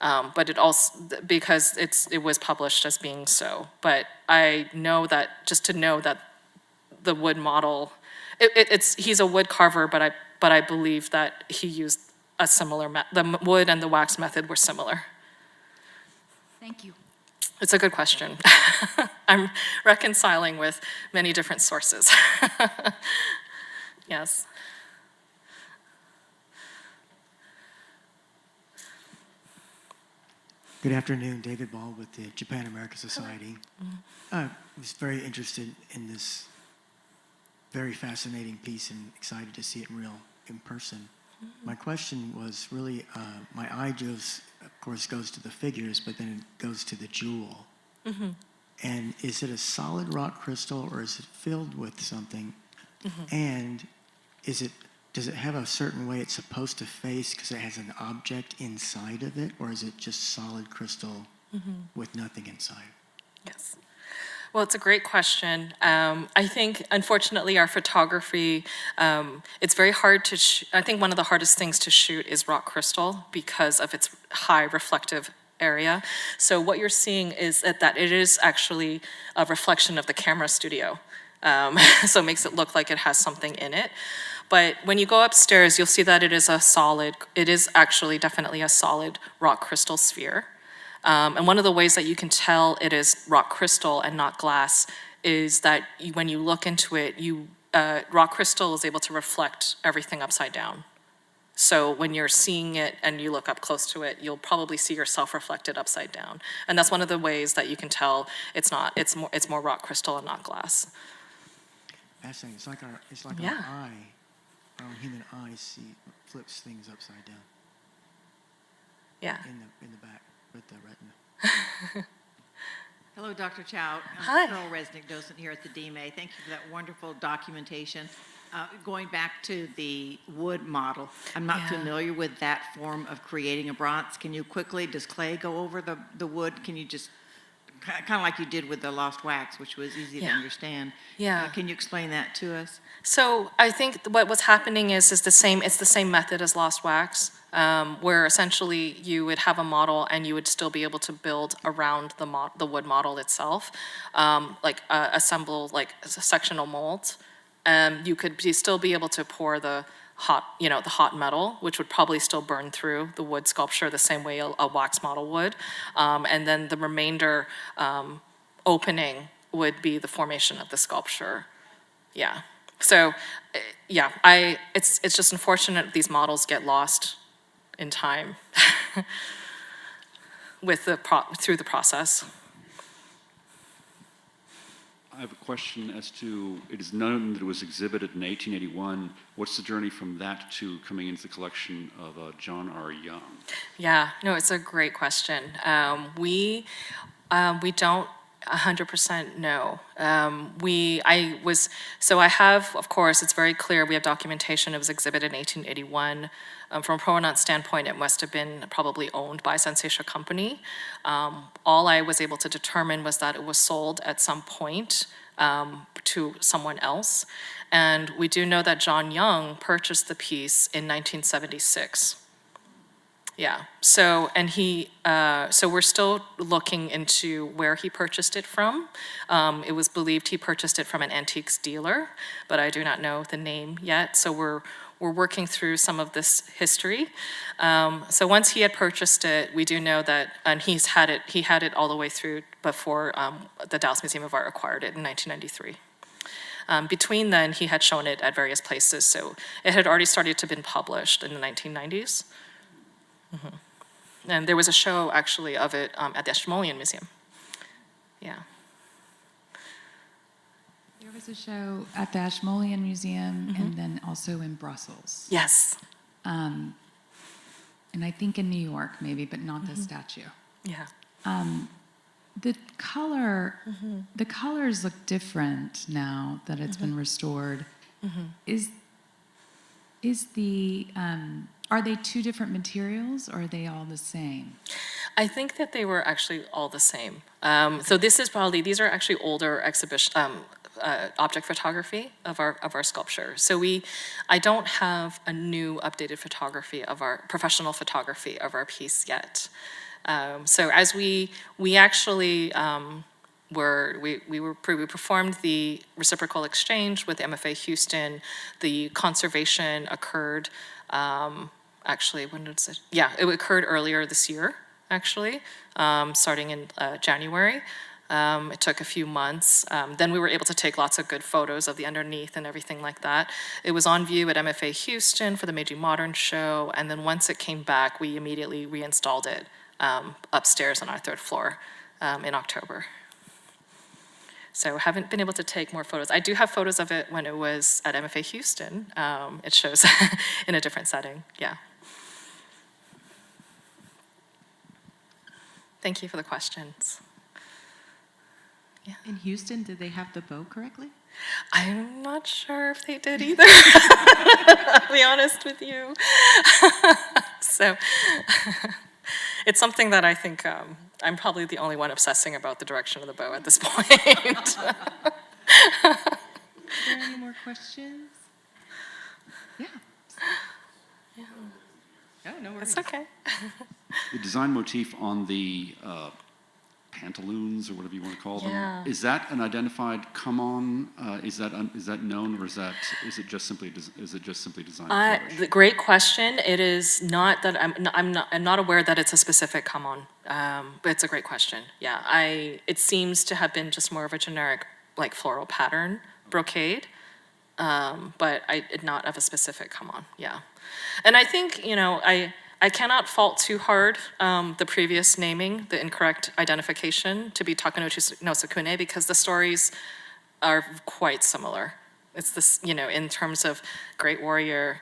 S2: But it also, because it was published as being so. But I know that, just to know that the wood model, he's a wood carver, but I believe that he used a similar, the wood and the wax method were similar.
S5: Thank you.
S2: It's a good question. I'm reconciling with many different sources. Yes.
S6: Good afternoon, David Ball with the Japan American Society. I was very interested in this very fascinating piece and excited to see it in person. My question was really, my eye goes to the figures, but then it goes to the jewel. And is it a solid rock crystal, or is it filled with something? And does it have a certain way it's supposed to face because it has an object inside of it, or is it just solid crystal with nothing inside?
S2: Yes. Well, it's a great question. I think, unfortunately, our photography, it's very hard to I think one of the hardest things to shoot is rock crystal because of its high reflective area. So what you're seeing is that it is actually a reflection of the camera studio. So it makes it look like it has something in it. But when you go upstairs, you'll see that it is actually definitely a solid rock crystal sphere. And one of the ways that you can tell it is rock crystal and not glass is that when you look into it, rock crystal is able to reflect everything upside down. So when you're seeing it and you look up close to it, you'll probably see yourself reflected upside down. And that's one of the ways that you can tell it's more rock crystal and not glass.
S6: Fascinating. It's like
S2: Yeah.
S6: our eye, our own human eye flips things upside down.
S2: Yeah.
S6: In the back with the retina.
S7: Hello, Dr. Chao.
S2: Hi.
S7: I'm Pearl Resnick, docent here at the DMA. Thank you for that wonderful documentation. Going back to the wood model, I'm not familiar with that form of creating a bronze. Can you quickly, does clay go over the wood? Can you just, kind of like you did with the lost wax, which was easy to understand.
S2: Yeah.
S7: Can you explain that to us?
S2: So I think what was happening is it's the same method as lost wax. where essentially you would have a model and you would still be able to build around the wood model itself, assemble like sectional molds. You could still be able to pour the hot metal, which would probably still burn through the wood sculpture the same way a wax model would. And then the remainder opening would be the formation of the sculpture. Yeah. So, it's just unfortunate these models get lost in time through the process.
S8: I have a question as to, it is known that it was exhibited in 1881. What's the journey from that to coming into the collection of John R. Young?
S2: Yeah, no, it's a great question. We don't 100% know. I have, of course, it's very clear, we have documentation, it was exhibited in 1881. From a provenance standpoint, it must have been probably owned by Sanseisha Company. All I was able to determine was that it was sold at some point to someone else. And we do know that John Young purchased the piece in 1976. Yeah, so we're still looking into where he purchased it from. It was believed he purchased it from an antiques dealer, but I do not know the name yet. So we're working through some of this history. So once he had purchased it, we do know that, and he had it all the way through before the Dallas Museum of Art acquired it in 1993. Between then, he had shown it at various places, so it had already started to been published in the 1990s. And there was a show, actually, of it at the Ashmolean Museum. Yeah.
S9: There was a show at the Ashmolean Museum and then also in Brussels.
S2: Yes.
S9: And I think in New York, maybe, but not the statue.
S2: Yeah.
S9: The colors look different now that it's been restored. Are they two different materials, or are they all the same?
S2: I think that they were actually all the same. So these are actually older exhibition, object photography of our sculpture. So I don't have a new updated photography of our professional photography of our piece yet. So as we actually we performed the reciprocal exchange with MFA Houston. The conservation occurred, actually, when did it? Yeah, it occurred earlier this year, actually, starting in January. It took a few months. Then we were able to take lots of good photos of the underneath and everything like that. It was on view at MFA Houston for the Meiji Modern Show, and then once it came back, we immediately reinstalled it upstairs on our third floor in October. So haven't been able to take more photos. I do have photos of it when it was at MFA Houston. It shows in a different setting, yeah. Thank you for the questions. Yeah.
S3: In Houston, did they have the bow correctly?
S2: I'm not sure if they did either, I'll be honest with you. So it's something that I think I'm probably the only one obsessing about the direction of the bow at this point.
S3: Are there any more questions? Yeah. Oh, no worries.
S2: It's okay.
S8: The design motif on the pantaloons, or whatever you want to call them,
S2: Yeah.
S8: is that an identified come-on? Is that known, or is it just simply design? flourish?
S2: Great question. It is not that I'm not aware that it's a specific come on, but it's a great question. Yeah, it seems to have been just more of a generic like floral pattern brocade, but not of a specific come on. Yeah, and I think I cannot fault too hard the previous naming, the incorrect identification to be Takenouchi no Sukune, because the stories are quite similar. It's this, in terms of great warrior,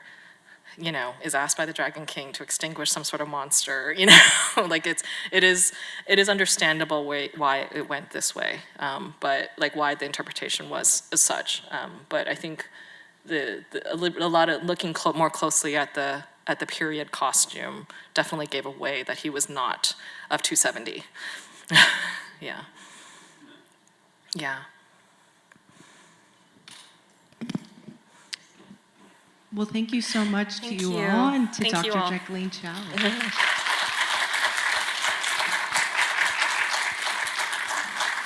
S2: is asked by the Dragon King to extinguish some sort of monster, like it is understandable why it went this way, but like why the interpretation was as such. But I think a lot of looking more closely at the period costume definitely gave away that he was not of 270. Yeah. Yeah.
S3: Well, thank you so much to
S2: Thank
S3: you
S2: you.
S3: all and to
S2: Thank you
S3: Dr.
S2: all.
S3: Jacqueline Chao.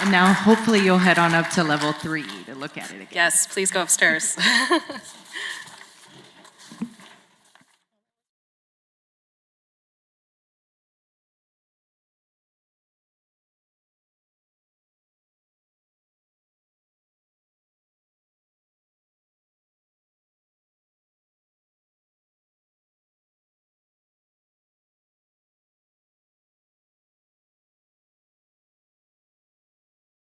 S3: And now hopefully you'll head on up to level 3 to look at it again.
S2: Yes, please go upstairs.